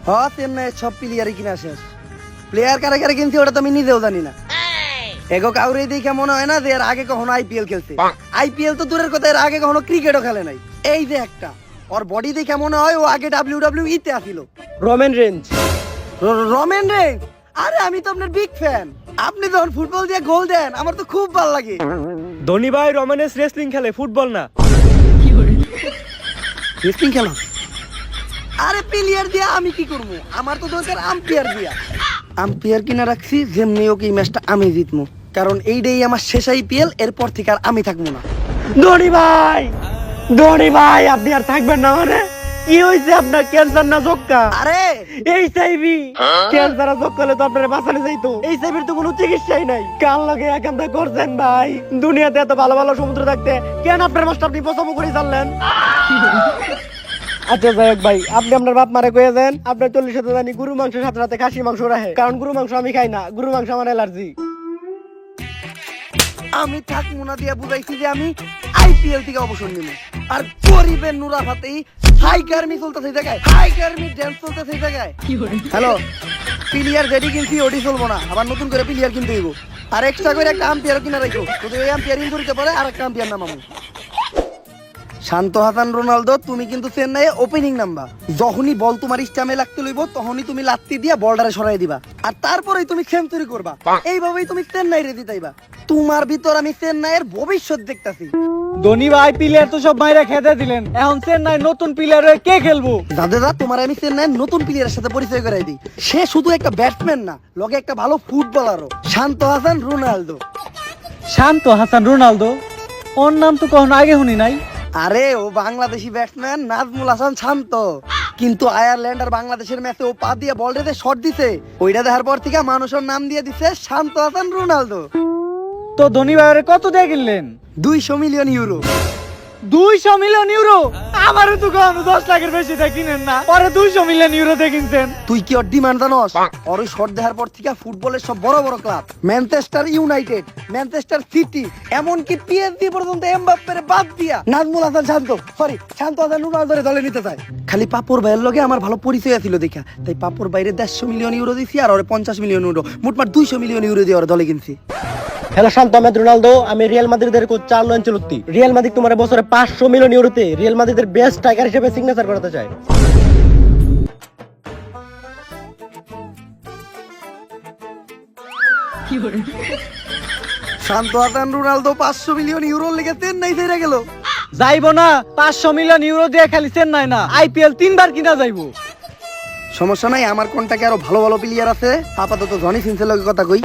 হ্যাঁ চেন্নাইয়ের সব প্লেয়ারই কিনা শেষ। প্লেয়ার কারা কারা কিনছে ওটা তো আমি নিজেও জানি না। এগো কাউরে দেখে মনে হয় না যে এর আগে কখনো আইপিএল খেলছে। আইপিএল তো দূরের কথা, এর আগে কখনো ক্রিকেটও খেলে নাই। এই যে একটা ওর বডি দেখে মনে হয় ও আগে WWE তে আসিল। Roman Reigns. Roman Reigns? আরে আমি তো আপনার বিগ ফ্যান। আপনি যখন ফুটবল দিয়ে গোল দেন আমার তো খুব ভালো লাগে। ধোনি ভাই রোমানেস রেসলিং খেলে, ফুটবল না। রেসলিং খেলা? আরে প্লেয়ার দিয়া আমি কি করবো? আমার তো দরকার আম্পায়ার দিয়া। আম্পায়ার কিনা রাখছি যেমনি ওকে এই ম্যাচটা আমি জিতবো, কারণ এইটাই আমার শেষ আইপিএল। এরপর থেকে আর আমি থাকবো না। ধোনি ভাই, ধোনি ভাই আপনি আর থাকবেন না? মানে কি হয়েছে আপনার? ক্যান্সার না যক্কা? আরে এইচআইভি। ক্যান্সার আর যক্কা হলে তো আপনার বাঁচানো যাইতো। এইচআইভির তো কোনো চিকিৎসাই নাই। কাল লাগে একান্ত করছেন ভাই। দুনিয়াতে এত ভালো ভালো সমুদ্র থাকতে কেন আপনার মাস্টার আপনি পছন্দ করে চাললেন? আচ্ছা যাই হোক ভাই, আপনি আপনার বাপ মারে কয়ে দেন আপনার 40 জানি গরু মাংস সাথে সাথে খাসির মাংস রাখে, কারণ গরু মাংস আমি খাই না, গরু মাংস আমার অ্যালার্জি। আমি থাকবো না দিয়া বুঝাইছি যে আমি আইপিএল থেকে অবসর নিব। আর গরিবের নুরা ফাতেই হাই গার্মি চলতেছে এই জায়গায়, হাই গার্মি ড্যান্স চলতেছে এই জায়গায়। হ্যালো, প্লেয়ার যেটি কিনছি ওটি চলবো না, আবার নতুন করে প্লেয়ার কিনতে হইব। আর এক্সট্রা করে একটা আম্পায়ার কিনা রাখো, যদি ওই আম্পায়ার ইনজুরিতে পারে আর একটা আম্পায়ার নামাবো। শান্ত হাসান রোনালদো, তুমি কিন্তু চেন্নাইয়ে ওপেনিং নাম্বার। যখনই বল তোমার স্টামে লাগতে লইব তখনই তুমি লাত্তি দিয়া বলটারে সরাই দিবা, আর তারপরেই তুমি সেঞ্চুরি করবা। এইভাবেই তুমি চেন্নাই রে জিতাইবা। তোমার ভিতর আমি চেন্নাইয়ের ভবিষ্যৎ দেখতাছি। ধোনি ভাই প্লেয়ার তো সব বাইরে খেতে দিলেন, এখন চেন্নাই নতুন প্লেয়ার হয়ে কে খেলবো? দাদা তোমার আমি চেন্নাইয়ের নতুন প্লেয়ারের সাথে পরিচয় করাই দিই। সে শুধু একটা ব্যাটসম্যান না, লগে একটা ভালো ফুটবলারও। শান্ত হাসান রোনালদো। শান্ত হাসান রোনালদো? ওর নাম তো কখনো আগে শুনি নাই। আরে ও বাংলাদেশি ব্যাটসম্যান নাজমুল হাসান শান্ত। কিন্তু আয়ারল্যান্ড আর বাংলাদেশের ম্যাচে ও পা দিয়ে বল রেতে শট দিছে, ওইটা দেখার পর থেকে মানুষের নাম দিয়ে দিছে শান্ত হাসান রোনালদো। তো ধোনি ভাইয়ের কত দিয়ে কিনলেন? 200 মিলিয়ন ইউরো। 200 million euro? আমারও তো কখনো 10 লাখের বেশি দিয়ে কিনেন না, পরে 200 মিলিয়ন ইউরো দিয়ে কিনছেন। তুই কি ওর ডিমান্ড জানোস? ওর ওই শট দেখার পর থেকে ফুটবলের সব বড় বড় club, Manchester United, Manchester city, এমনকি পিএসজি পর্যন্ত এমবাপ্পের বাদ দিয়া নাজমুল হাসান শান্ত হাসান রোনালদোরে দলে নিতে চায়। খালি পাপড় ভাইয়ের লগে আমার ভালো পরিচয় ছিল দেখা, তাই পাপড় বাইরে 150 মিলিয়ন ইউরো দিছি, আর ওরে 50 মিলিয়ন ইউরো, মোটমাট 200 মিলিয়ন ইউরো দিয়ে ওর দলে কিনছি। হ্যালো শান্ত আহমেদ রোনালদো, আমি রিয়াল মাদ্রিদের কোচ চার্লো আনচেলত্তি। রিয়াল মাদ্রিদ তোমার বছরে 500 মিলিয়ন ইউরোতে রিয়াল মাদ্রিদের বেস্ট স্ট্রাইকার হিসেবে সিগনেচার করতে চায়। শান্ত হাসান রোনালদো 500 মিলিয়ন ইউরো লেগে চেন্নাই ছেড়ে গেল। যাইবো না, 500 মিলিয়ন ইউরো দিয়ে খালি চেন্নাই না, আইপিএল 3 বার কিনা যাইবো। সমস্যা নাই, আমার কোনটাকে আরো ভালো ভালো প্লেয়ার আছে। আপাতত জনি সিন্সের লগে কথা কই।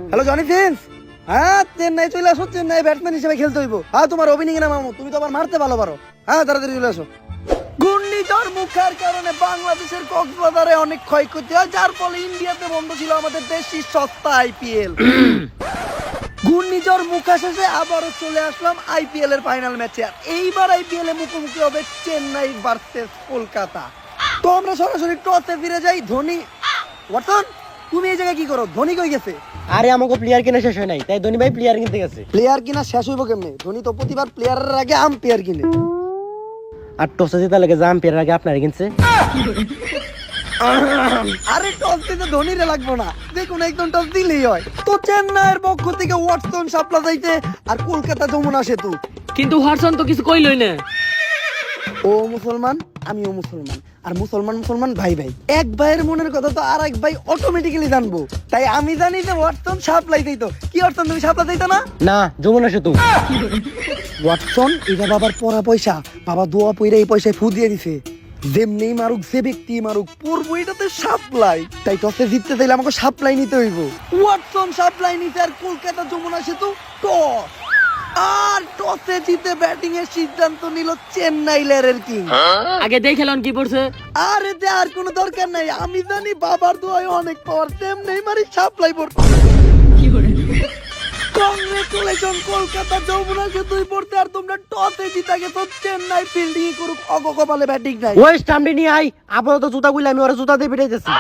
হ্যালো জনি সিন্স, হ্যাঁ চেন্নাই চলে আসো, চেন্নাই ব্যাটসম্যান হিসেবে খেলতে হইব। হ্যাঁ তোমার ওপেনিং এ নামামু, তুমি তো আবার মারতে ভালো পারো। হ্যাঁ তাড়াতাড়ি চলে আসো। ঘূর্ণিঝড় মুখার কারণে বাংলাদেশের কক্সবাজারে অনেক ক্ষয়ক্ষতি হয়, যার ফলে ইন্ডিয়াতে বন্ধ ছিল আমাদের দেশি সস্তা আইপিএল। ঘূর্ণিঝড় মুখা শেষে আবারও চলে আসলাম আইপিএল এর ফাইনাল ম্যাচে। আর এইবার আইপিএল এ মুখোমুখি হবে চেন্নাই ভার্সেস কলকাতা। তো আমরা সরাসরি টসে ফিরে যাই। ধোনি, ওয়াটসন তুমি এই জায়গায় কি করো? ধোনি কই গেছে? আরে আমাকে প্লেয়ার কিনা শেষ হয় নাই, তাই ধোনি ভাই প্লেয়ার কিনতে গেছে। প্লেয়ার কিনা শেষ হইব কেমনে? ধোনি তো প্রতিবার প্লেয়ারের আগে আম্পায়ার কিনে। আর টসে জিতা লাগে জাম পেয়ার আগে আপনার কিনছে। আরে টস দিতে ধোনিরে লাগবো না, দেখুন একদম টস দিলেই হয়। তো চেন্নাইয়ের পক্ষ থেকে ওয়াটসন সাপলা যাইতে, আর কলকাতা যমুনা সেতু। কিন্তু হোয়াটসন তো কিছু কইলই না। ও মুসলমান, আমিও মুসলমান, আর মুসলমান ভাই ভাই। এক ভাইয়ের মনের কথা তো আর এক ভাই অটোমেটিক্যালি জানবো, তাই আমি জানি যে ওয়াটসন সাপ্লাই দিতো। কি ওয়াটসন তুমি সাপ্লাই দিতো না? না, যমুনা সেতু। ওয়াটসন এটা বাবার পড়া পয়সা, বাবা দোয়া পয়রা এই পয়সায় ফু দিয়ে দিছে। যেমনি মারুক, যে ব্যক্তি মারুক, পড়বো এটাতে সাপ্লাই। তাই টসে জিততে চাইলে আমাকে সাপ্লাই নিতে হইব। ওয়াটসন সাপ্লাই নিতে, আর কলকাতা যমুনা সেতু টস। আর টসে জিতে ব্যাটিং এর সিদ্ধান্ত নিল চেন্নাই লেয়ারের কিং। আগে দেখেলন কি পড়ছে। আরে দে, আর কোনো দরকার নাই, আমি জানি বাবার দোয়ায় অনেক পাওয়ার। তেমনি মারি সাপ্লাই পড়তে। কংগ্রেচুলেশন কলকাতা যমুনা সেতুই পড়তে, আর তোমরা টসে জিতা গেছো। চেন্নাই ফিল্ডিং করুক, অগকপালে ব্যাটিং নাই। ওয়েস্ট হামডি নিয়ে আই, আপাতত জুতা গুলো আমি ওরা জুতা দিয়ে পিটাইতেছি।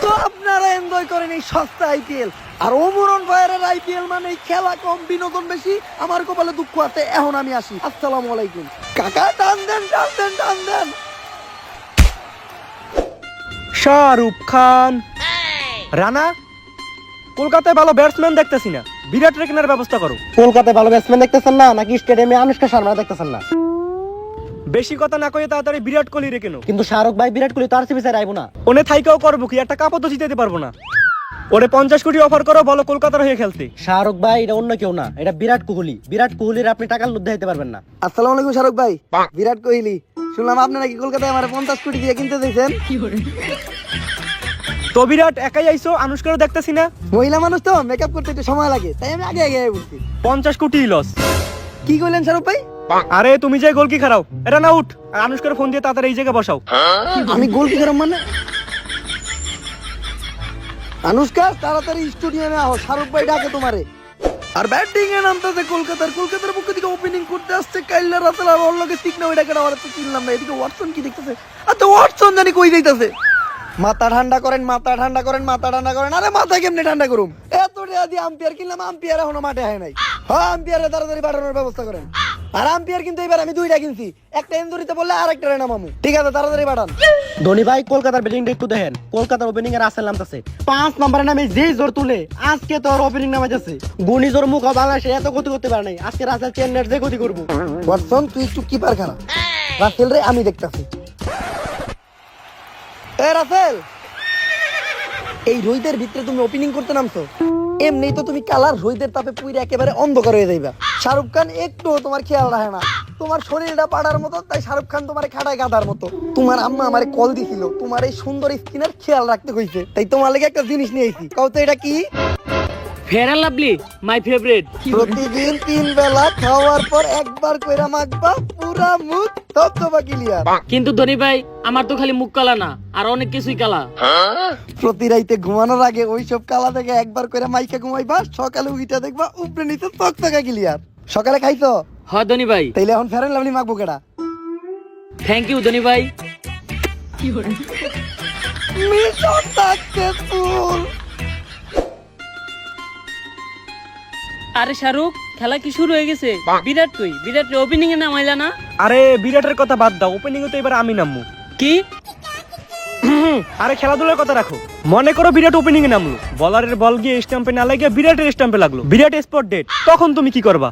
তো আপনারা এনজয় করেন এই সস্তা আইপিএল। আর ওমরন ভাইয়ের আইপিএল মানে খেলা কম, বিনোদন বেশি। আমার কপালে দুঃখ আছে। এখন আমি আসি, আসসালামু আলাইকুম। কাকা টান দেন টান দেন টান দেন। শাহরুখ খান। রানা, কলকাতায় ভালো ব্যাটসম্যান দেখতেছি না, বিরাট রে কেনার ব্যবস্থা করো। কলকাতায় ভালো ব্যাটসম্যান দেখতেছেন না নাকি স্টেডিয়ামে আনুষ্কা শর্মা দেখতেছেন না? বেশি কথা না কয়ে তাড়াতাড়ি বিরাট কোহলি রে কেন। কিন্তু শাহরুখ ভাই বিরাট কোহলি তো আরসিবি স্যার আইবো না। ওনে থাইকাও করবো কি, একটা কাপও তো জিতাতে পারবো না। ওরে 50 কোটি অফার করো, বলো কলকাতার হয়ে খেলতে। শাহরুখ ভাই এটা অন্য কেউ না, এটা বিরাট কোহলি। বিরাট কোহলির আপনি টাকার লোভ দেখাইতে পারবেন না। আসসালামু আলাইকুম শাহরুখ ভাই। বিরাট কোহলি, শুনলাম আপনি নাকি কলকাতায় আমার 50 কোটি দিয়ে কিনতে দিয়েছেন। তো বিরাট একাই আইসো, আনুষ্কারও দেখতেছি না। মহিলা মানুষ তো মেকআপ করতে একটু সময় লাগে, তাই আমি আগে আগে বলছি। 50 কোটি লস। কি কইলেন শাহরুখ ভাই? আরে তুমি যে গোল কি খারাও, এটা না উঠ, আর আনুষ্কার ফোন দিয়ে তাড়াতাড়ি এই জায়গায় বসাও। আমি গোল কি করাম মানে? আনুষ্কা তাড়াতাড়ি স্টুডিয়ামে আও, শাহরুখ ভাই ডাকে তোমারে। আর ব্যাটিং এ নামতেছে কলকাতার পক্ষ থেকে ওপেনিং করতে আসছে কাইলা রাসেল আর ওর লগে সিগনা ওইটা কেন আর তো চিনলাম না। এদিকে ওয়াটসন কি দেখতেছে? আচ্ছা ওয়াটসন জানি কই যাইতাছে। মাথা ঠান্ডা করেন, মাথা ঠান্ডা করেন, মাথা ঠান্ডা করেন। আরে মাথা কেমনে ঠান্ডা করুম? এত টাকা দিয়ে আম্পায়ার কিনলাম, আম্পায়ার এখনো মাঠে হয় নাই। হ্যাঁ, আম্পায়ারে তাড়াতাড়ি পাঠানোর ব্যবস্থা করেন। আর আম্পায়ার কিন্তু এবার আমি 2টা কিনছি, একটা ইন্দুরিতে বললে আর একটা রেনা মামু। ঠিক আছে, তাড়াতাড়ি পাঠান। ধোনি ভাই কলকাতার ব্যাটিংটা একটু দেখেন। কলকাতার ওপেনিং এর রাসেল নামতেছে 5 নম্বরের নামে যেই জোর তুলে আজকে তো ওর ওপেনিং নামাইতেছে। গুনি জোর মুখ বাংলাদেশে এত ক্ষতি করতে পারে নাই, আজকে রাসেল চেন্নাইয়ের যে ক্ষতি করবো। ওয়াটসন তুই একটু কিপার খারাপ, রাসেল রে আমি দেখতাছি। এ রাসেল, এই রোহিতের ভিতরে তুমি ওপেনিং করতে নামছো, এমনি তো তুমি কালার রোহিতের তাপে পুইরে একেবারে অন্ধকার হয়ে যাইবা। শাহরুখ খান একটু তোমার খেয়াল রাখে না, তোমার শরীরটা পাড়ার মতো, তাই শাহরুখ খান তোমার খাটায় গাদার মতো। তোমার আম্মা আমারে কল দিছিল, তোমার এই সুন্দর স্কিনের খেয়াল রাখতে হইছে, তাই তোমার লাগে একটা জিনিস নিয়ে আইছি। কও তো এটা কি? Fair and Lovely, my favourite. প্রতিদিন 3 বেলা খাওয়ার পর একবার কইরা মাখবা, পুরা মুখ ধবধবা ক্লিয়ার। কিন্তু ধনী ভাই, আমার তো খালি মুখ কালা না, আর অনেক কিছুই কালা। প্রতি রাইতে ঘুমানোর আগে ওইসব কালা থেকে একবার করে মাইকে ঘুমাইবা, সকালে উইটা দেখবা উপরে নিচে তকতকা ক্লিয়ার। সকালে খাইছো? হয় ধনী ভাই। তাইলে এখন ফেরেন লাভলি মাখবো কেডা? থ্যাংক ইউ ধনী ভাই। Mission successful. আরে শাহরুখ, খেলা কি শুরু হয়ে গেছে? বিরাট কই? বিরাট ওপেনিং এ নামাইলা না? আরে বিরাটের কথা বাদ দাও, ওপেনিং এ তো এবার আমি নামবো। কি? আরে খেলাধুলার কথা রাখো। মনে করো বিরাট ওপেনিং এ নামলো, বলারের বল গিয়ে স্টাম্পে না লাগিয়ে বিরাটের স্টাম্পে লাগলো, বিরাট স্পট ডেট, তখন তুমি কি করবা?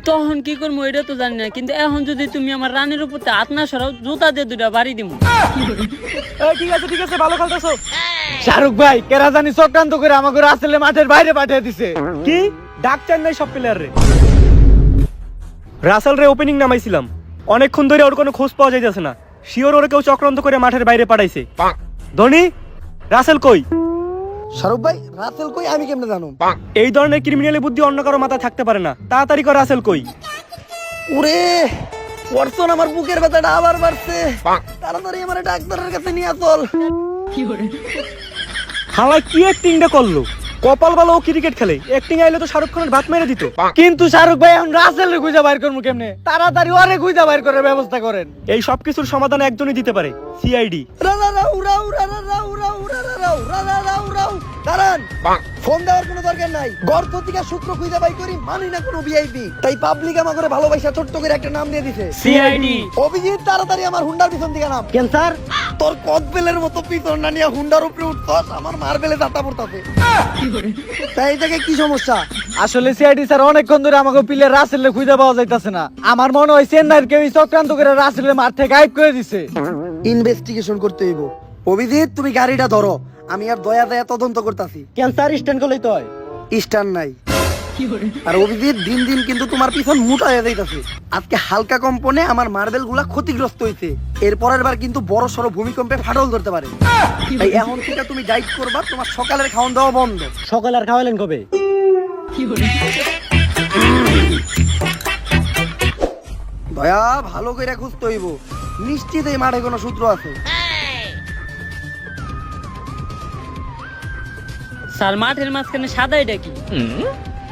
তখন কি করবো এটা তো জানি না, কিন্তু এখন যদি তুমি আমার রানের উপর হাত না সরাও, জুতা দিয়ে 2টা বাড়ি দিমু। ঠিক আছে, ভালো খেলতেছো। শাহরুখ ভাই কেরা জানি চক্রান্ত করে আমাকে রাসেলে মাঠের বাইরে পাঠিয়ে দিছে। কি ডাকছেন নাই সব প্লেয়ার রে? রাসেল রে ওপেনিং নামাইছিলাম, অনেকক্ষণ ধরে ওর কোনো খোঁজ পাওয়া যাইতেছে না। শিওর ওরে কেউ চক্রান্ত করে মাঠের বাইরে পাঠাইছে। ধোনি, রাসেল কই? শাহরুখ ভাই, রাসেল কই আমি কেমনে জানো? এই ধরনের ক্রিমিনালি বুদ্ধি অন্য কারো মাথায় থাকতে পারে না। তাড়াতাড়ি করে রাসেল কই? ওরে ওয়াটসন, আমার বুকের ব্যথাটা আবার বাড়ছে, তাড়াতাড়ি আমার ডাক্তারের কাছে নিয়ে চল। হালাই কি অ্যাক্টিংটা করলো? কপাল ভালো, ও ক্রিকেট খেলে, অ্যাক্টিং আইলে তো শাহরুখ খানের ভাত মেরে দিত। কিন্তু শাহরুখ ভাই এখন রাসেল খুঁজে বাইর করবো কেমনে? তাড়াতাড়ি ওরে খুঁজে বাইর করার ব্যবস্থা করেন। এই সব কিছুর সমাধান একজনই দিতে পারে, সিআইডি। দাঁড়ান, ফোন দেওয়ার কোনো দরকার নাই। গর্ত থেকে সূত্র খুঁজে বাই করি, মানি না কোনো ভিআইপি, তাই পাবলিক আমাকে ভালোবাসা ছোট্ট করে একটা নাম দিয়ে দিছে, সিআইডি। অভিজিৎ তাড়াতাড়ি আমার হুন্ডার পিছন দিকে নাম। কেন স্যার? তোর কদবেলের মতো পিছন না নিয়ে হুন্ডার উপরে উঠছস, আমার মারবেলে দাতা পড়তাছে। তাই এই জায়গায় কি সমস্যা? আসলে সিআইডি স্যার অনেকক্ষণ ধরে আমাকে প্লেয়ার রাসেলে খুঁজে পাওয়া যাইতাছে না। আমার মনে হয় চেন্নাইয়ের কেউ চক্রান্ত করে রাসেলের মাঠ থেকে গায়েব করে দিছে। ইনভেস্টিগেশন করতে হইব। অভিজিৎ তুমি গাড়িটা ধরো, আমি আর দয়া দয়া তদন্ত করতেছি। কেন স্যার স্ট্যান্ড করলেই তো হয়। স্টান নাই। আর অভিজিৎ দিন দিন কিন্তু তোমার পিছন মোটা হয়ে যাইতাছে। আজকে হালকা কম্পনে আমার মার্বেল গুলা ক্ষতিগ্রস্ত হয়েছে, এরপরের বার কিন্তু বড় সড়ো ভূমিকম্পে ফাটল ধরতে পারে। তাই এখন থেকে তুমি ডাইট করবা, তোমার সকালের খাওয়ান দাওয়া বন্ধ। সকালে আর খাওয়ালেন কবে? দয়া ভালো করে খুঁজতে হইব, নিশ্চিত এই মাঠে কোনো সূত্র আছে। স্যার, মাঠের মাঝখানে সাদা এটা কি?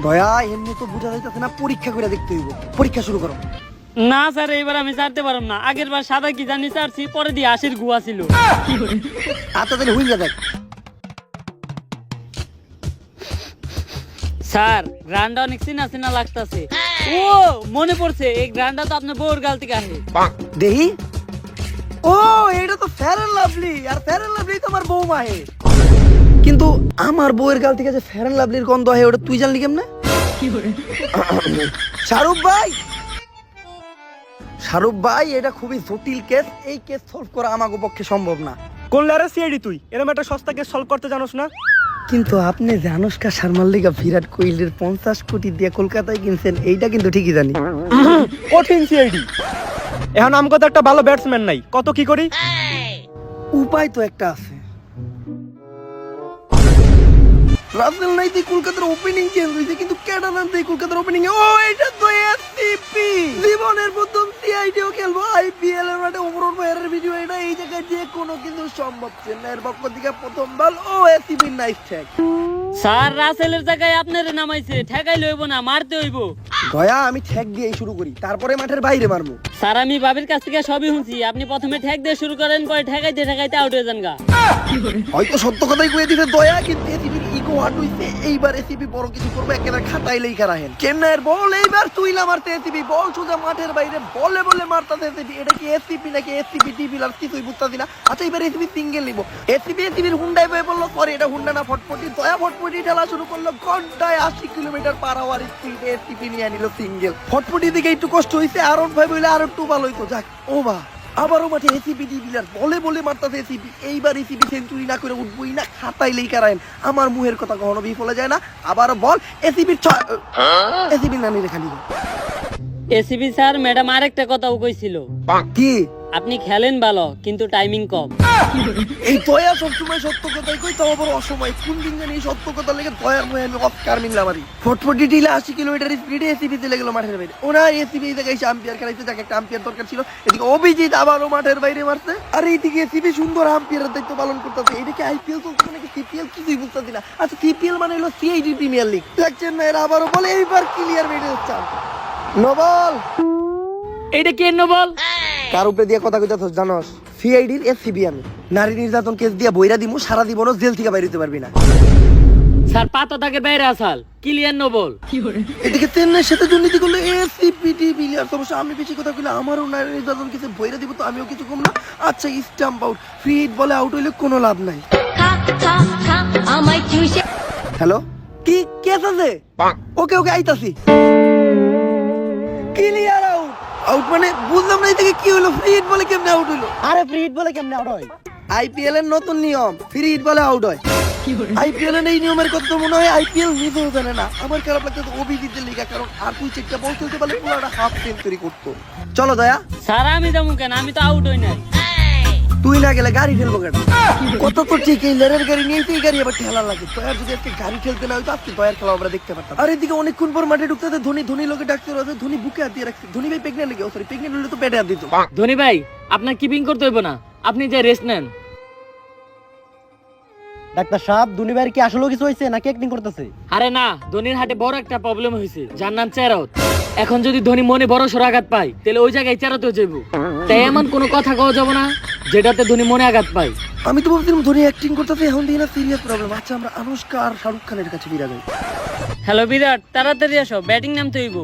দয়া এমনি তো বোঝা যাইতেছে না, পরীক্ষা করে দেখতে হইব। পরীক্ষা শুরু করো। না স্যার, এবার আমি ছাড়তে পারলাম না। আগের বার সাদা কি জানি ছাড়ছি, পরে দিয়ে আশির গুয়া ছিল। আচ্ছা তাহলে হুইঙ্গা দেখ। স্যার, রানটা অনেক চিনা চিনা লাগতাছে। ও মনে পড়ছে, এই গ্রান্ডটা তো আপনার বউর গাল থেকে আসে। দেহি ও এটা তো ফেয়ার এন্ড লাভলি, আর ফেয়ার এন্ড লাভলি তোমার বৌমা হে। কিন্তু আমার বউয়ের গাল থেকে যে ফেয়ার এন্ড লাভলির গন্ধ হয় ওটা তুই জানলি কেমনে? শাহরুখ ভাই, শাহরুখ ভাই এটা খুবই জটিল কেস, এই কেস সলভ করা আমাকে পক্ষে সম্ভব না। কোন লারে সিআইডি তুই এরকম একটা সস্তা কেস সলভ করতে জানোস না? কিন্তু আপনি যে আনুষ্কা শর্মার লিগা বিরাট কোহলির 50 কোটি দিয়ে কলকাতায় কিনছেন এইটা কিন্তু ঠিকই জানি। কঠিন সিআইডি। এখন আমগো তো একটা ভালো ব্যাটসম্যান নাই, কত কি করি? উপায় তো একটা আছে। রাসেল নাইতে কলকাতার ওপেনিং চেঞ্জ হয়েছে, কিন্তু ক্যাটালানতে কলকাতার ওপেনিং ও এটা তো এসসিপি। জীবনের প্রথম সিআইডিও খেলবো আইপিএল এর মাঠে ওমরন ভাইয়ের ভিডিও, এটা এই জায়গায় যে কোনো কিন্তু সম্ভব। চেন্নাইয়ের পক্ষ থেকে প্রথম বল ও এসসিপি নাইস ট্যাগ। স্যার রাসেলের জায়গায় আপনারে নামাইছে, ঠেকাই লইব না, মারতে হইব। দয়া আমি ঠ্যাগ দিয়েই শুরু করি, তারপরে মাঠের বাইরে মারবো। স্যার আমি বাবির কাছ থেকে সবই শুনছি, আপনি প্রথমে ঠেক দিয়ে শুরু করেন, পরে ঠেকাইতে ঠেকাইতে আউট হয়ে যান গা। হয়তো সত্য কথাই কয়ে দিতে দয়া, কিন্তু এসিবির ইগো হাট হইছে। এইবার এসিবি বড় কিছু করবে, একেবারে খাতাইলেই খারাহেন। চেন্নাইয়ের বল এইবার তুইলা মারতে এসিবি, বল সোজা মাঠের বাইরে বলে বলে মারতাছে এসিবি। এটা কি এসিবি নাকি এসিবি টিভি আর কিছুই বুঝতাছি না। আচ্ছা এবার এসিবি সিঙ্গেল নিব, এসিবির হুন্ডাই বয়ে বললো, সরি এটা হুন্ডা না ফটফটি। দয়া ফটফটি ঠেলা শুরু করলো, ঘন্টায় 80 কিলোমিটার পার আওয়ার স্পিডে এসিবি নিয়ে নিল সিঙ্গেল। ফটফটি দিকে একটু কষ্ট হয়েছে, আর ভাই বলে আর একটু ভালো হইতো। যাক ও বা আবারও মাঠে এসিবি ডিভিলার বলে বলে মারতাছে এসিবি। এইবার এসিবি সেঞ্চুরি না করে উঠবই না, খাতাইলেই কারায়েন। আমার মুহের কথা কখনো বিফলে যায় না। আবারও বল এসিবির এসিবির নানি রেখা নিল। এসিবি স্যার ম্যাডাম আরেকটা কথাও কইছিল, কি? আপনি খেলেন ভালো কিন্তু টাইমিং কম। এই দয়া সবসময় সত্য কথাই কই, তাও আবার অসময়। কোন দিন জানি এই সত্য কথা লেগে দয়ার মুহে আমি অস্কার মিললাম। আরই ফটফটি ডিলে 80 কিলোমিটার স্পিডে এসিবি চলে গেল মাঠের বাইরে। ওরা এসিবি এই জায়গায় এসে আম্পিয়ার খেলাইতে, যাকে একটা আম্পিয়ার দরকার ছিল। এদিকে অভিজিৎ আবারও মাঠের বাইরে মারছে, আর এইদিকে এসিবি সুন্দর আম্পিয়ারের দায়িত্ব পালন করতেছে। এদিকে আইপিএল চলছে নাকি সিপিএল কিছুই বুঝতেছি না। আচ্ছা সিপিএল মানে হলো সিআইডি প্রিমিয়ার লিগ। দেখছেন না এরা আবারও বলে এইবার ক্লিয়ার মেডেল চান। No ball. এইটা কে নো বল? কার উপরে দিয়ে কথা কইতাছ জানোস? সিআইডির এসসিবি আমি। নারী নির্যাতন কেস দিয়া বইরা দিমু, সারা জীবনও জেল থেকে বাইরে হতে পারবি না। স্যার পাতা তাকে বাইরে আসাল, ক্লিয়ার নো বল। এদিকে চেন্নাইয়ের সাথে দুর্নীতি করলে এসসিপিটি বিলিয়ার সমস্যা। আমি বেশি কথা কইলে আমারও নারী নির্যাতন কেসে বইরা দিব, তো আমিও কিছু কম না। আচ্ছা স্টাম্প আউট, ফ্রি হিট বলে আউট হইলে কোনো লাভ নাই। হ্যালো, কি কেস আছে? ওকে ওকে আইতাছি। Clear out. আউট মানে বুঝলাম না, এদিকে কি হলো? ফ্রি হিট বলে কেমনে আউট হইলো? আরে ফ্রি হিট বলে কেমনে আউট হয়? আইপিএল এর নতুন নিয়ম, ফ্রি হিট বলে আউট হয়। আইপিএল এর এই নিয়মের কথা মনে হয় আইপিএল নিজেও জানে না। আমার খারাপ লাগছে অভিজিতের লিগা, কারণ আর তুই চেকটা বল খেলতে পারলে পুরোটা হাফ সেঞ্চুরি করতো। চলো দয়া। স্যার আমি যাবো কেন, আমি তো আউট হই নাই। তুই না গেলে গাড়ি ফেলবো কেন? কত তো ঠিক, এই লেরের গাড়ি নিয়ে এই গাড়ি আবার ঠেলা লাগে। দয়ার যদি আজকে গাড়ি খেলতে না হয়তো আজকে দয়ার খেলা আমরা দেখতে পারতাম। আর এদিকে অনেকক্ষণ পর মাঠে ঢুকতে ধোনি ধোনি লোকে ডাকতে রয়েছে, ধোনি বুকে হাত দিয়ে রাখছে। ধোনি ভাই প্রেগনেন্ট নাকি? সরি প্রেগনেন্ট হলে তো পেটে হাত দিত। ধনী ভাই আপনার কিপিং করতে হইব না, আপনি যে রেস্ট নেন। ডাক্তার সাহেব দুনি ভাইয়ের কি আসলে কিছু হয়েছে নাকি অ্যাক্টিং করতেছে? আরে না, ধোনির হাটে বড় একটা প্রবলেম হয়েছে, যার নাম চেরাত। এখন যদি ধোনি মনে বড় সড় আঘাত পায়, তাহলে ওই জায়গায় চেরাতেও যাইব। তাই এমন কোনো কথা কওয়া যাব না যেটাতে ধোনি মনে আঘাত পায়। আমি তো ভাবছিলাম ধোনি অ্যাক্টিং করতেছে, এখন দিয়ে না সিরিয়াস প্রবলেম। আচ্ছা আমরা আনুষ্কা আর শাহরুখ খানের কাছে ফিরে যাই। হ্যালো বিরাট, তাড়াতাড়ি আসো, ব্যাটিং নামতে হইব।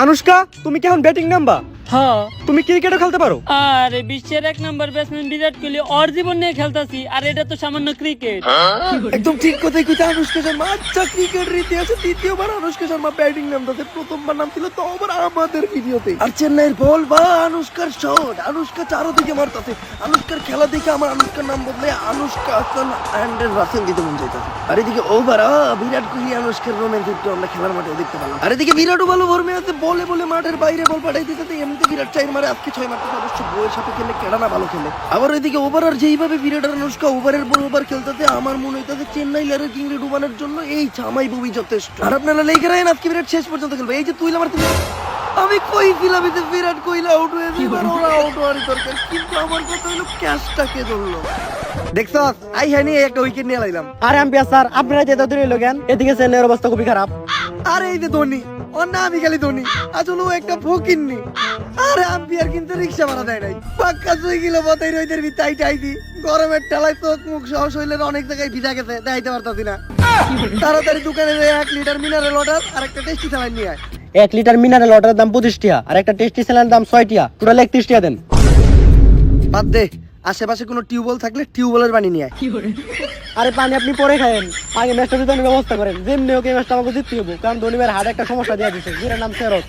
আনুষ্কা তুমি কি এখন ব্যাটিং নামবা? হ্যাঁ। তুমি ক্রিকেটও খেলতে পারো? আরে বিশ্বের 1 নম্বর ব্যাটসম্যান বিরাট কোহলি ওর জীবন নিয়ে খেলতাছি, আর এটা তো সামান্য ক্রিকেট। একদম ঠিক কথাই কইতে আনুষ্কা শর্মা। আচ্ছা ক্রিকেটের ইতিহাসে দ্বিতীয়বার আনুষ্কা শর্মা ব্যাটিং নামতেছে, প্রথমবার নাম ছিল তো আবার আমাদের ভিডিওতে। আর চেন্নাইয়ের বল বা আনুষ্কার শট, আনুষ্কা চারদিকে মারতেছে। আনুষ্কার খেলা দেখে আমার আনুষ্কার নাম বদলে আনুষ্কা হাসান অ্যান্ড রাসেল দিতে মন চাইতেছে। আর এদিকে ওভার বিরাট কোহলি আনুষ্কার রোম্যান্স একটু আমরা খেলার মাঠেও দেখতে পেলাম। আর এদিকে বিরাটও ভালো ফর্মে আছে, বলে বলে মাঠের বাইরে বল পাঠাই দিতেছে। এমনিতে বিরাট 4 মারে, আজকে 6 মারতে অবশ্য বইয়ের সাথে খেলে কেডা না ভালো খেলে। আবার ওইদিকে ওভার আর যেইভাবে বিরাট আর আনুষ্কা ওভারের পর ওভার খেলতেছে, আমার মনে হইতেছে চেন্নাই লেয়ারের কিংড়ে ডুবানোর জন্য এই ছামাই বুবি যথেষ্ট। আর আপনারা লেগে রাখেন আজকে বিরাট শেষ পর্যন্ত খেলবে। এই যে তুই আমার আমি কইছিলাম যে বিরাট কোহলি আউট হয়ে যাবে, ওরা আউট হওয়ারই দরকার, কিন্তু আমার কথা হলো ক্যাচটাকে ধরলো। দেখছো আই হানি একটা উইকেট নিয়ে লাইলাম। আরে আম্পিয়ার স্যার আপনারা যে দৌড়ে লোকেন, এদিকে চেন্নাইয়ের অবস্থা খুবই খারাপ। আরে এই যে ধোনি, ওর নাম খালি ধোনি, আসলে ও একটা ফকিন্নি। আরে আম্পিয়ার কিন্তু রিক্সা ভাড়া দেয় নাই, পাক্কা 2 কিলো পথেই রইদের ভিতাই টাইদি। গরমের ঠেলায় চোখ মুখ সহ শরীরের অনেক জায়গায় ভিজা গেছে, দেখাইতে পারতাছি না। তাড়াতাড়ি দোকানে 1 লিটার মিনারেল ওয়াটার আর একটা টেস্টি স্যালাইন নিয়ে আয়। 1 লিটার মিনারেল ওয়াটারের দাম 25 টাকা আর একটা টেস্টি স্যালাডের দাম 6 টাকা, টোটাল 31 টাকা দেন। বাদ দে, আশেপাশে কোনো টিউবওয়েল থাকলে টিউবওয়েলের পানি নিয়ে আয়। আরে পানি আপনি পরে খায়েন, আগে ম্যাচটা যদি ব্যবস্থা করেন, যেমনি হোক এই ম্যাচটা আমাকে জিততে হবে, কারণ ধোনি ভাইয়ের হার্টে একটা সমস্যা দিয়ে দিচ্ছে, যেটার নাম চেরত।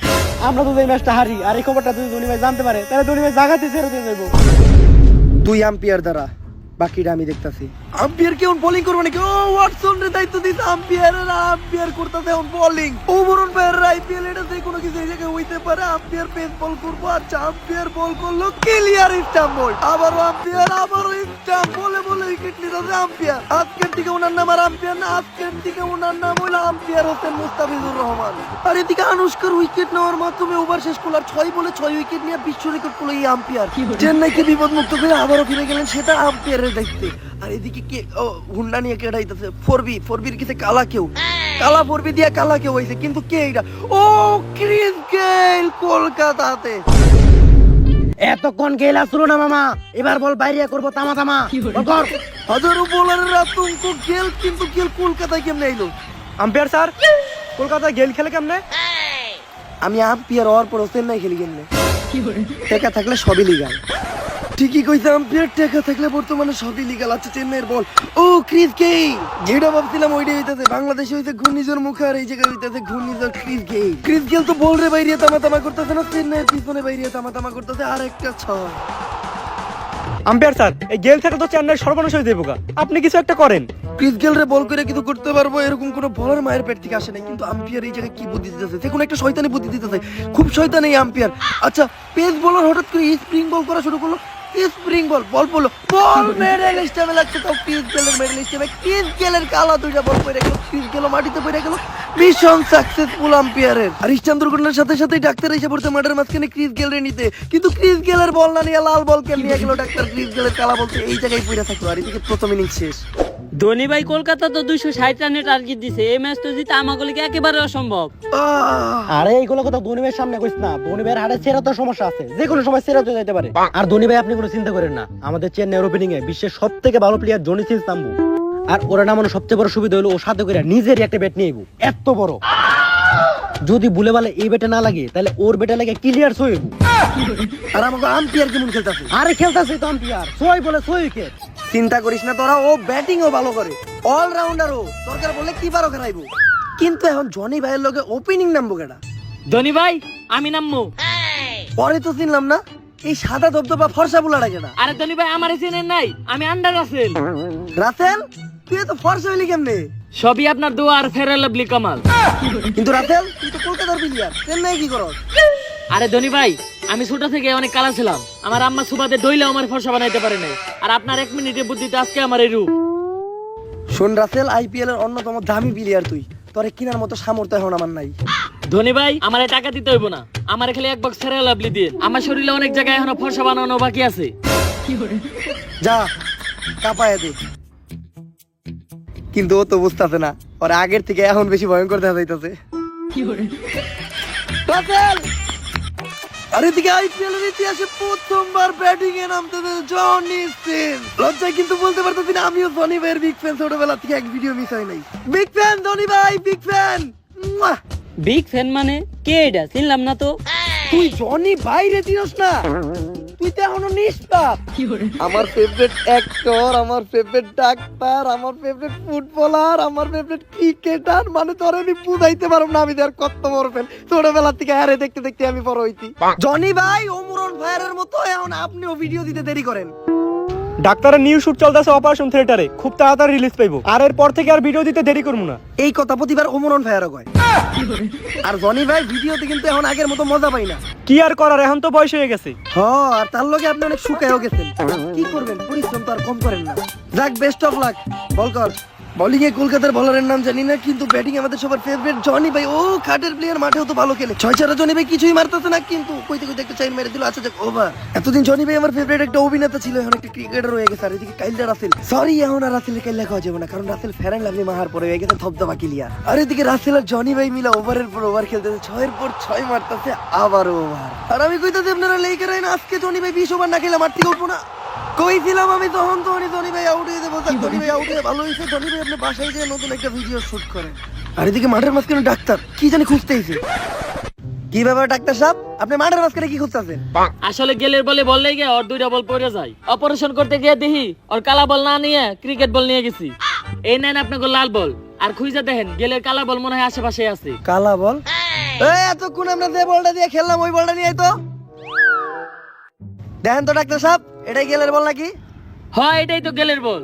আমরা যদি এই ম্যাচটা হারি আর এই খবরটা যদি ধোনি ভাই জানতে পারে, তাহলে ধোনি ভাই জাগাতে চেরত হয়ে যাবো। তুই আম্পিয়ার দ্বারা, বাকিটা আমি দেখতাছি। আম্পিয়ার কেমন বোলিং করবে নাকি? ও ওয়াটসন রে দায়িত্ব দিতে আম্পিয়ার করতেছে এখন বোলিং। ওমরন ভাইয়ের আইপিএল এটা যে কোনো কিছু এই জায়গায় হইতে পারে। আম্পিয়ার পেস বল করবো, আচ্ছা আম্পিয়ার বল করলো, ক্লিয়ার স্টাম্প বল। আবারও স্টাম্প বলে উইকেট নিতেছে আম্পিয়ার। আজকের দিকে ওনার নাম আর আম্পিয়ার না, আজকের দিকে ওনার নাম হলো আম্পিয়ার হোসেন মুস্তাফিজুর রহমান। আর এদিকে আনুশকার উইকেট নেওয়ার মাধ্যমে ওভার শেষ করলো, 6 বলে 6 উইকেট নিয়ে বিশ্ব রেকর্ড করলো এই আম্পিয়ার। চেন্নাইকে বিপদ মুক্ত করে আবারও ফিরে গেলেন সেটা আম্পিয়ারের দায়িত্বে। আর এদিকে কে হুন্ডা নিয়ে কেটাইতেছে, ফোরবির কিছু কালা ফোরবি দিয়ে কালা কেউ হয়েছে, কিন্তু কে এটা? ও ক্রিস গেইল কলকাতাতে। এতক্ষণ গেল আসলো না মামা, এবার বল বাইরে করবো তামা তামা। হাজারো বোলারের আতঙ্ক, গেল কিন্তু গেল কলকাতায় কেমনে আইলো? আম্পায়ার স্যার, কলকাতায় গেল খেলে কেমনে? আমি আম্পিয়ার হওয়ার পর চেন্নাই খেলি কেমনে? টেকা থাকলে সবই লিগাল। ঠিকই কইছে আম্পিয়ার, টেকা থাকলে বর্তমানে সবই লিগাল। আচ্ছা চেন্নাইয়ের বল, ও ক্রিস গেইল, যেটা ভাবছিলাম ওইটাই হইতাছে। বাংলাদেশে হইছে ঘূর্ণিঝড় মুখে, আর এই জায়গায় হইতাছে ঘূর্ণিঝড় ক্রিস গেইল তো বল রে বাইরে তামা করতেছে না, চেন্নাইয়ের পিছনে বাইরে তামা করতেছে। আর একটা 6। আম্পায়ার স্যার, এই গেল থেকে তো চেন্নাই সর্বনাশ হয়ে যাবো, আপনি কিছু একটা করেন। ক্রিস গেল রে বল করে কিছু করতে পারবো এরকম কোনো বলার মায়ের পেট থেকে আসে নাই, কিন্তু আম্পিয়ার এই জায়গায় কি বুদ্ধি দিতেছে? যে কোনো একটা শয়তানি বুদ্ধি দিতেছে, খুব শয়তান এই আম্পিয়ার। আচ্ছা পেস বোলার হঠাৎ করে স্প্রিং বল করা শুরু করলো, স্প্রিং বল পড়লো, বল মেডেল স্টেমে লাগছে, তো ক্রিস গেলের মেডেল স্টেমে ক্রিস গেলের কালা দুইটা বল পড়ে গেল, ক্রিস গেল মাটিতে পড়ে গেল। Mission successful আম্পিয়ারের। আর স্টান দুর্ঘটনার সাথে সাথে ডাক্তার এসে পড়তে মাঠের মাঝখানে ক্রিস গেলের নিতে, কিন্তু ক্রিস গেলের বল না নিয়ে লাল বল কেন নিয়ে গেল ডাক্তার? ক্রিস গেলের কালা বলছে এই জায়গায় পড়ে থাকলো। আর এদিকে প্রথম ইনিংস শেষ। ধোনি ভাই কলকাতা তো 260 রানের টার্গেট দিছে, এই ম্যাচ তো জিতে আমাকে একেবারে অসম্ভব। আরে এইগুলো কথা ধোনি ভাইয়ের সামনে কইস না, ধোনি ভাইয়ের হাড়ে চেরাতে সমস্যা আছে, যে কোনো সময় চেরাতে যেতে পারে। আর ধোনি ভাই আপনি কোনো চিন্তা করেন না, আমাদের চেন্নাইয়ের ওপেনিং এ বিশ্বের সবথেকে ভালো প্লেয়ার জনি সিন্স নামবো। আর ওরা নামানো সবচেয়ে বড় সুবিধা হলো ও সাথে করে নিজেরই একটা ব্যাট নিয়ে এত বড়, যদি ভুলে বলে এই ব্যাটে না লাগে তাহলে ওর ব্যাটে লাগে ক্লিয়ার 6। আর আমাকে আম্পিয়ার কেমন খেলতেছে? আরে খেলতেছে তো আম্পিয়ার 6 বলে 6 উইকেট। চিন্তা করিস না তোরা, ও ব্যাটিংও ভালো করে, অলরাউন্ডার ও, দরকার বললে কি পারো খেলাইবো। কিন্তু এখন জনি ভাইয়ের লগে ওপেনিং নামবো কেডা? ধোনি ভাই আমি নামবো। পরে তো চিনলাম না, এই সাদা ধবধবা ফর্সা বুলাটা কেডা? আরে ধোনি ভাই আমার চেনেন নাই, আমি আন্ডার রাসেল। রাসেল, তুই তো ফর্সা হইলি কেমনে? সবই আপনার দোয়া আর ফেরার লাভলি কামাল। কিন্তু রাসেল তুই তো কলকাতার প্লেয়ার, চেন্নাই কি করস? আরে ধোনি ভাই, আমি ছোট থেকে অনেক কালা ছিলাম, আমার আম্মা সুবাদে দইলেও আমার ফর্সা বানাইতে পারে নাই। আর আপনার 1 মিনিটের বুদ্ধিতে আজকে আমার এই রূপ। শোন রাসেল, আইপিএল এর অন্যতম দামি প্লেয়ার তুই, তোরে কেনার মতো সামর্থ্য এখন আমার নাই। ধোনি ভাই আমার টাকা দিতে হইব না, আমার খালি 1 বক্স ফেরার লাভলি দিয়ে। আমার শরীরে অনেক জায়গায় এখনো ফর্সা বানানো বাকি আছে। যা কাপায় দে। কিন্তু ও তো বুঝতেছে না, ওর আগের থেকে এখন বেশি ভয়ঙ্কর দেখা যাইতেছে। রাসেল, আর এদিকে আইপিএল এর ইতিহাসে প্রথমবার ব্যাটিং এ নামতেছে জনি সিন্স। লজ্জায় কিন্তু বলতে পারতেছি না, আমিও জনি ভাইয়ের বিগ ফ্যান, ছোটবেলা থেকে এক ভিডিও মিস হয় নাই। বিগ ফ্যান জনি ভাই, বিগ ফ্যান। বিগ ফ্যান মানে কে এটা? চিনলাম না তো। তুই জনি ভাই রে চিনস না? তুই তো এখনো নিষ্পাপ। আমার ফেভারিট অ্যাক্টর, আমার ফেভারিট ডাক্তার, আমার ফেভারিট ফুটবলার, আমার ফেভারিট ক্রিকেটার, মানে তোর আমি বুঝাইতে পারব না আমি আর কত বড় ফ্যান। ছোটবেলা থেকে হারে দেখতে দেখতে আমি বড় হইছি। জনি ভাই ওমরন ফায়ারের মতো এখন আপনিও ভিডিও দিতে দেরি করেন। ডাক্তারের নিউ শুট চলতেছে অপারেশন থিয়েটারে, খুব তাড়াতাড়ি রিলিজ পাইবো। আর এরপর থেকে আর ভিডিও দিতে দেরি করবো না। এই কথা প্রতিবার ওমরন ফায়ারও কয়। আর জনি ভাই ভিডিওতে কিন্তু এখন আগের মতো মজা পাই না। কি আর করার, এখন তো বয়স হয়ে গেছে। হ্যাঁ, আর তার লগে আপনি অনেক শুকায়ও গেছেন। কি করবেন, পরিশ্রম তো আর কম করেন না। যাক, বেস্ট অফ লাক। বল কর। বোলিং এ কলকাতার বোলারের নাম জানি না, কিন্তু ব্যাটিং আমাদের সবার ফেভারিট জনি ভাই। ও খাটের প্লেয়ার, মাঠেও তো ভালো খেলে। 6-4 জনি ভাই কিছুই মারতেছে না, কিন্তু কইতে কইতে একটা চাইন মেরে দিল। আচ্ছা যাক, ওভার। এতদিন জনি ভাই আমার ফেভারিট একটা অভিনেতা ছিল, এখন একটা ক্রিকেটার হয়ে গেছে। আর এদিকে কাইলটা রাসেল, সরি এখন আর রাসেলের কাইল্লা খাওয়া যাবে না, কারণ রাসেল ফেরান লাভলি মাহার পরে হয়ে গেছে ধবধবা ক্লিয়ার। আর এদিকে রাসেল আর জনি ভাই মিলা ওভারের পর ওভার খেলতেছে, 6-এর পর 6 মারতেছে, আবার ওভার। আর আমি কইতাছি আপনারা লেগে রাইন, আজকে জনি ভাই 20 ওভার না খেলে মাঠ থেকে উঠবো না। কইছিলাম আমি তখন তো জনি ভাই আউট হয়ে দেবো। জনি ভাই আউট হয়ে ভালো হয়েছে। জনি ভাই আপনি বাসায় যেয়ে নতুন একটা ভিডিও শুট করেন। আর এদিকে মাঠের মাঝখানে ডাক্তার কি জানি খুঁজতেইছে। কি ব্যাপার ডাক্তার সাহেব, আপনি মাঠের মাঝখানে কি খুঁজতেছেন? আসলে গেলের বলে বল লেগে ওর 2টা বল পড়ে যায়। অপারেশন করতে গিয়ে দেখি ওর কালা বল না নিয়ে ক্রিকেট বল নিয়ে গেছি। এই নেন আপনাকে লাল বল, আর খুঁজে দেখেন গেলের কালা বল মনে হয় আশেপাশে আছে। কালা বল? এই এতক্ষণ আমরা যে বলটা দিয়ে খেললাম ওই বলটা নিয়ে আয় তো। দেখেন তো ডাক্তার সাহেব, এটাই গেলের বল নাকি? হয় এটাই তো গেলের বল।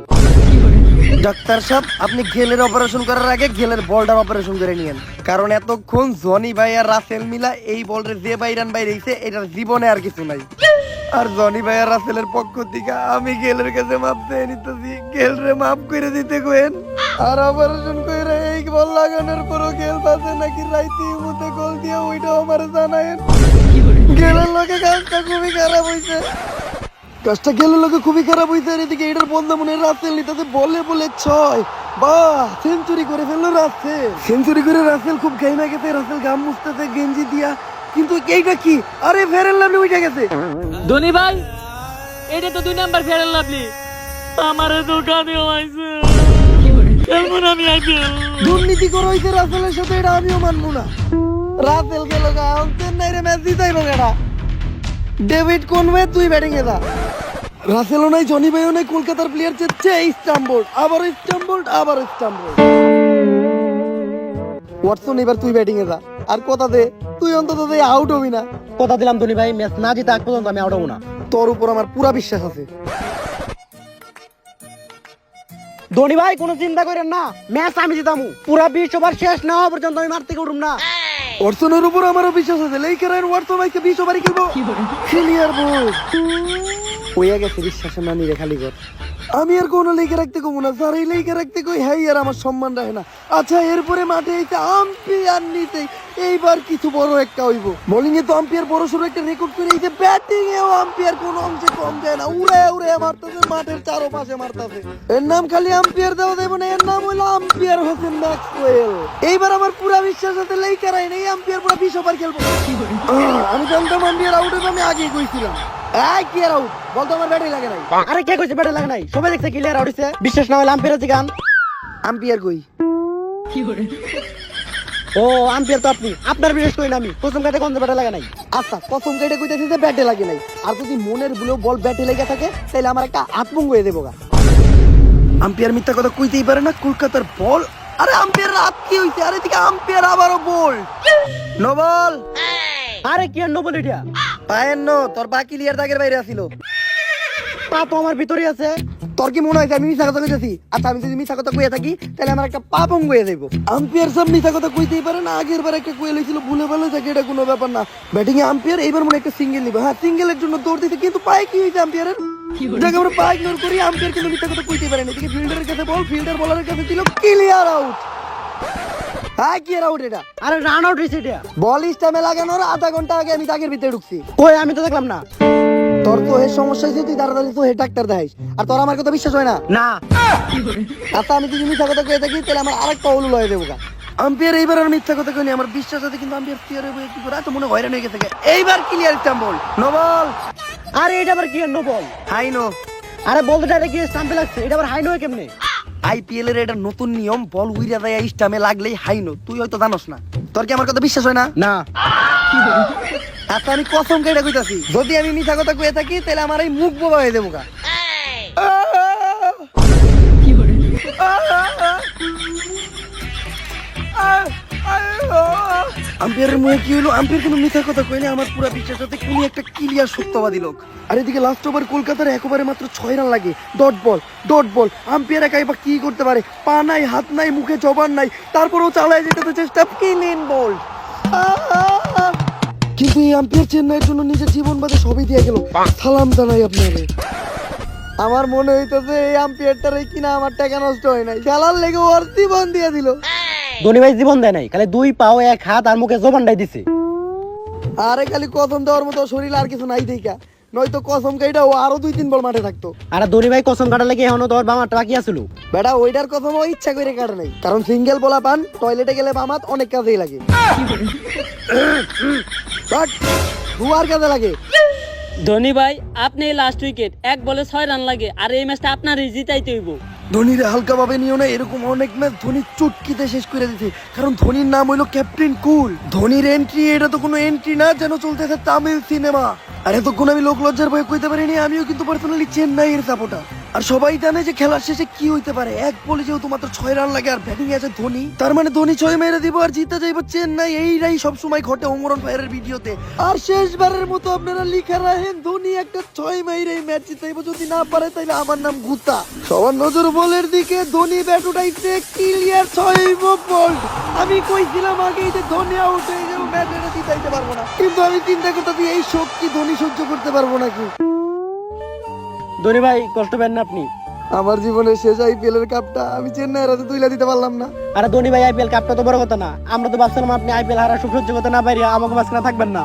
ডাক্তার সাহেব, আপনি গেলের অপারেশন করার আগে গেলের বলটার অপারেশন করে নিয়েন, কারণ এতক্ষণ জনি ভাই আর রাসেল মিলা এই বলরে যে বাইরান বাইরেছে এটার জীবনে আর কিছু নাই। আর জনি ভাই আর রাসেলের পক্ষ থেকে আমি গেলের কাছে মাপ চেয়ে নিতেছি, গেলরে মাফ করে দিতে কইেন। আর অপারেশন করে এই বল লাগানোর পরও গেল বাজে নাকি রাইতে মুতে গোল দিয়ে ওইটাও আমার জানায়েন। গেলের লোকে কাজটা খুবই খারাপ হইছে, কাজটা গেলের লোকে খুবই খারাপ হইছে। আর এদিকে এটার বন্ধ মনে রাসেল নিতেছে বলে বলে 6। বাহ, সেঞ্চুরি করে ফেললো রাসেল। সেঞ্চুরি করে রাসেল খুব ঘাইমা গেছে, রাসেল ঘাম মুছতেছে গেঞ্জি দিয়া। কিন্তু এইটা কি? আরে ফেরেল লাভলি উঠে গেছে। ধনী ভাই, এটা তো 2 নাম্বার ফেরেল লাভলি। আমারে দোকানে আইছে, এমন আমি আইপিএল দুর্নীতি করে হইছে রাসেলের সাথে, এটা আমিও মানবো না। রাসেল গেল গা, চেন্নাই রে ম্যাচ জিতাইবো কেডা? ডেভিড কনওয়ে তুই ব্যাটিং এ যা। রাসেলও নাই, জনি ভাইও নাই, কলকাতার প্লেয়ার চেচ্ছে স্টাম্বোর্ড, আবার স্টাম্বোর্ড, আবার স্টাম্বোর্ড। ওয়াটসন এবার তুই ব্যাটিং এ যা, আর কথা দে তুই অন্তত আউট হবি না। কথা দিলাম ধনী ভাই, ম্যাচ না জিতে আগ পর্যন্ত আমি আউট হবো না। তোর উপর আমার পুরা বিশ্বাস আছে। ধনী ভাই কোনো চিন্তা করেন না, ম্যাচ আমি জিতামু। পুরা 20 ওভার শেষ না হওয়া পর্যন্ত আমি মাঠ থেকে উঠুম না। ওয়াটসনের উপর আমারও বিশ্বাস আছে। লেইকার ওয়াটসন ভাইকে 20 ওভারই খেলবো। ক্লিয়ার বল হইয়া গেছে, বিশ্বাসের নানি রে খালি কর। আমি আর কোনো লেগে রাখতে কমু না স্যার, এই লেগে রাখতে কই হ্যাঁ আর আমার সম্মান রাখে না। আচ্ছা, এরপরে মাঠে এইটা আম্পায়ার নিতে এইবার কিছু বড় একটা হইব। বোলিং এ তো আম্পায়ার বড় সড়ো একটা রেকর্ড করে এই যে ব্যাটিং এও আম্পায়ার কোনো অংশে কম যায় না, উড়ে উড়ে মারতেছে, মাঠের চারপাশে মারতেছে। এর নাম খালি আম্পায়ার দেওয়া দেব না, এর নাম হলো আম্পায়ার হোসেন ম্যাক্সওয়েল। এইবার আমার পুরা বিশ্বাস আছে লেইকার আইন এই আম্পায়ার পুরা 20 ওভার খেলবো। আমি জানতাম আম্পায়ার আউট হবে, আমি আগেই কইছিলাম। এই কি আর আউট বলতো, আমার ব্যাটে লাগে নাই। আরে কে কইছে ব্যাটে লাগে নাই? সবাই দেখছে ক্লিয়ার আউট হইছে। বিশ্বাস না হলে আম্পায়ার জিগান। আম্পায়ার কই? ও আম্পায়ার তো আপনি, আপনার বিশ্বাস করি না আমি। প্রথম কাটে কোন ব্যাটে লাগে নাই। আচ্ছা, প্রথম কেটে কইতেছি যে ব্যাটে লাগে নাই, আর যদি মনের ভুলেও বল ব্যাটে লেগে থাকে তাহলে আমার একটা আত্মঙ্গ হয়ে দেবো গা। আম্পায়ার মিথ্যা কথা কইতেই পারে না, কলকাতার বল। আরে আম্পায়ার রাত কি হইছে? আরে এদিকে আম্পায়ার আবারও বল, নো বল। আরে কি আর নো বল এটা? পায়ের নো, তোর পা ক্লিয়ার দাগের বাইরে আছিল। পা তো আমার ভিতরে আছে। তোর কি মনে হয়েছে আমি মিথ্যা কথা কইতেছি? আচ্ছা, আমি যদি মিথ্যা কথা কইয়া থাকি তাহলে আমার একটা পা ভঙ্গ হয়ে যাইব। আম্পায়ার সব মিথ্যা কথা কইতেই পারে না। আগের বার একটা কইয়া লইছিল, ভুলে ভালো থাকে, এটা কোনো ব্যাপার না। ব্যাটিং এ আম্পায়ার এইবার মনে একটা সিঙ্গেল নিবে। হ্যাঁ, সিঙ্গেলের জন্য দৌড় দিতে, কিন্তু পায়ে কি হয়েছে আম্পায়ারের? যাকে আমরা পা ইগনোর করি, আম্পায়ার কিন্তু মিথ্যা কথা কইতেই পারে না। এদিকে ফিল্ডারের কাছে বল, ফিল্ডার বলারের কাছে ছিল ক্লিয়ার আউট। হ্যাঁ, কি আর আউট এটা? আরে রান আউট হইছে এটা। বল স্টামে লাগানোর আধা ঘন্টা আগে আমি দাগের ভিতরে ঢুকছি। কই আমি তো দেখলাম না। তোর তো হে সমস্যা হয়েছে, তুই তাড়াতাড়ি তো হে ডাক্তার দেখাইস। আর তোর আমার কথা বিশ্বাস হয় না? না আচ্ছা, আমি যদি মিথ্যা কথা কয়ে থাকি তাহলে আমার আরেকটা হলু লয়ে দেবো গা। আম্পায়ার এইবার আর মিথ্যা কথা কইনি, আমার বিশ্বাস আছে। কিন্তু আম্পায়ার ক্লিয়ার হবে কি করে? এত মনে হয়রান হয়ে গেছে। এইবার clear stump ball, no ball. আরে এটা আবার কি আর নো বল? High no. আরে বলতে ডাইরেক্ট গিয়ে স্টাম্পে লাগছে, এটা আবার হাই নো কেমনে? আইপিএল এর এটা নতুন নিয়ম, বল উইরা যায় স্টামে লাগলেই হাই নো। তুই হয়তো জানোস না, তোর কি আমার কথা বিশ্বাস হয় না? না আচ্ছা, আমি কসম কেটে কইতাছি, যদি আমি মিথ্যা কথা কয়ে থাকি তাহলে আমার এই মুখ বোবা হয়ে দেবো গা। আম্পায়ারের মুখে কি হলো? আম্পায়ার কোনো মিথ্যা কথা কইনি, আমার পুরো বিশ্বাস আছে কোন একটা ক্লিয়ার সত্যবাদী লোক। আর এদিকে লাস্ট ওভার কলকাতার একেবারে মাত্র 6 রান লাগে। Dot ball, dot ball. Umpire একাই বা কি করতে পারে? পা নাই, হাত নাই, মুখে জবান নাই, তারপরেও চালায় যেতে তো চেষ্টা। ক্লিন বল। কিন্তু এই আম্পায়ার চেন্নাইয়ের জন্য নিজের জীবন বাদে সবই দিয়ে গেল। সালাম জানাই আপনারে। আমার মনে হইতেছে এই আম্পায়ারটারে কিনা আমার টাকা নষ্ট হয় নাই, খেলার লেগে ওর জীবন দিয়ে দিল। ধনী ভাই জীবন দেয় নাই, খালি 2 পাও 1 হাত আর মুখে জবানটাই দিছে। আরে খালি কসম দেওয়ার মতো শরীর আর কিছু নাই দেখা, নয়তো কসম কাইটা ও আরো 2-3 বল মাঠে থাকতো। আরে ধনী ভাই কসম কাটা লাগে এখনো তোর বামাটা বাকি আছিল। বেটা ওইটার কসম ও ইচ্ছা করে কাটে নাই, কারণ সিঙ্গেল বলা পান টয়লেটে গেলে বামাত অনেক কাজেই লাগে। বাট দুয়ার কাজে লাগে। ধনী ভাই, আপনি লাস্ট উইকেট, 1 বলে 6 রান লাগে, আর এই ম্যাচটা আপনারই জিতাইতে হইব। ধোনিরে হালকা ভাবে নিও না, এরকম অনেক ম্যাচ ধোনি চুটকিতে শেষ করে দিছে। কারণ ধোনির নাম হইলো ক্যাপ্টেন কুল। ধোনির এন্ট্রি এটা তো কোনো এন্ট্রি না, যেন চলতেছে তামিল সিনেমা। আর এতক্ষণ আমি লোক লজ্জার ভয়ে কইতে পারিনি আমিও কিন্তু পার্সোনালি চেন্নাইয়ের সাপোর্টার। আর সবাই জানে যে খেলার শেষে কি হইতে পারে, এক বলে যেহেতু মাত্র 6 রান লাগে আর ব্যাটিং আছে ধোনি, তার মানে ধোনি 6 মেরে দিব আর জিতে যাইব চেন্নাই। এইটাই সবসময় ঘটে ওমরন ফায়ারের ভিডিওতে। আর শেষবারের মতো আপনারা লিখে রাখেন ধোনি একটা 6 মেরে এই ম্যাচ জিতাইব, যদি না পারে তাহলে আমার নাম গুতা। সবার নজর বলের দিকে, ধোনি ব্যাট উঠাইছে, ক্লিয়ার 6 বল। আমি কইছিলাম আগেই যে ধোনি আউট হয়ে যাবে, ম্যাচ এটা জিতাইতে পারবো না, কিন্তু আমি চিন্তা করতেছি এই শক্তি ধোনি সহ্য করতে পারবো নাকি। ধোনি ভাই কষ্ট পেন না আপনি। আমার জীবনের শেষ আইপিএল এর কাপটা আমি চেন্নাইয়ের হাতে তুইলা দিতে পারলাম না। আরে ধোনি ভাই আইপিএল কাপটা তো বড় কথা না, আমরা তো ভাবছিলাম আপনি আইপিএল হারা সুখ সহ্য করতে না পারি আমাকে মাঝখানে থাকবেন না।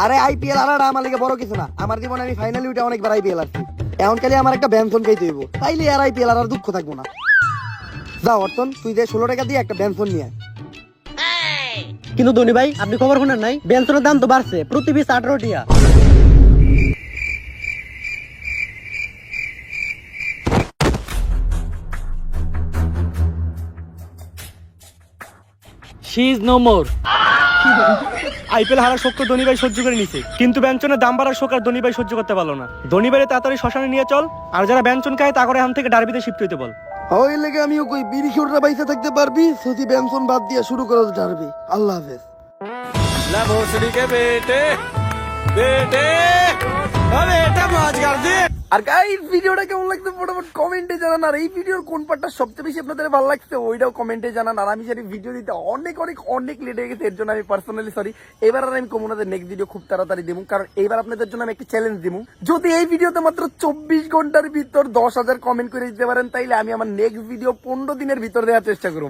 আরে আইপিএল হারাটা আমার লিগে বড় কিছু না, আমার জীবনে আমি ফাইনালি উঠে অনেকবার আইপিএল আসছি। এখন খালি আমার একটা বেনসন খাইতে হইব, তাইলে আর আইপিএল আর দুঃখ থাকবো না। যা অর্থন, তুই যে 16 টাকা দিয়ে একটা বেনসন নিয়ে আয়। কিন্তু ধোনি ভাই আপনি খবর শুনেন নাই, বেনসনের দাম তো বাড়ছে প্রতি পিস 18 টিয়া। She is no more. IPL হারার শোক তো ধোনি ভাই সহ্য করে নিছে, কিন্তু ব্যঞ্চনের দাম বাড়ার শোক আর ধোনি ভাই সহ্য করতে পারলো না। ধোনি ভাই তাড়াতাড়ি শ্মশানে নিয়ে চল, আর যারা ব্যঞ্চন খায় তা করে এখান থেকে ডার্বিতে শিফট হইতে বল। ওই লেগে আমিও কই বিড়ি খেউড়া বাইসা থাকতে পারবি, যদি বেনসন বাদ দিয়ে শুরু করো ডারবি। আল্লাহ হাফেজ। ला भोसड़ी के बेटे बेटे अबे बेटा मौज कर दे। আর গাইস ভিডিওটা কেমন লাগছে ফটাফট কমেন্টে জানান। আর এই ভিডিওর কোন পার্টটা সবচেয়ে বেশি আপনাদের ভালো লাগছে ওইটাও কমেন্টে জানান। আর আমি জানি ভিডিও দিতে অনেক অনেক অনেক লেট হয়ে গেছে, এর জন্য আমি পার্সোনালি সরি। এবার আর আমি কমনাদের নেক্সট ভিডিও খুব তাড়াতাড়ি দিব, কারণ এইবার আপনাদের জন্য আমি একটা চ্যালেঞ্জ দিব। যদি এই ভিডিওতে মাত্র 24 ঘন্টার ভিতর 10,000 কমেন্ট করে দিতে পারেন, তাইলে আমি আমার নেক্সট ভিডিও 15 দিনের ভিতর দেওয়ার চেষ্টা করব।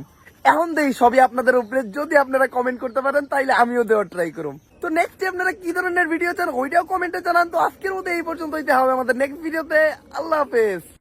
এখন দেই সবই আপনাদের উপরে, যদি আপনারা কমেন্ট করতে পারেন তাইলে আমিও দেওয়ার ট্রাই করব। তো নেক্সট আপনারা কি ধরনের ভিডিও চান ওইটাও কমেন্টে জানান। তো আজকের মতো এই পর্যন্তই, হবে আমাদের নেক্সট ভিডিওতে। আল্লাহ হাফেজ।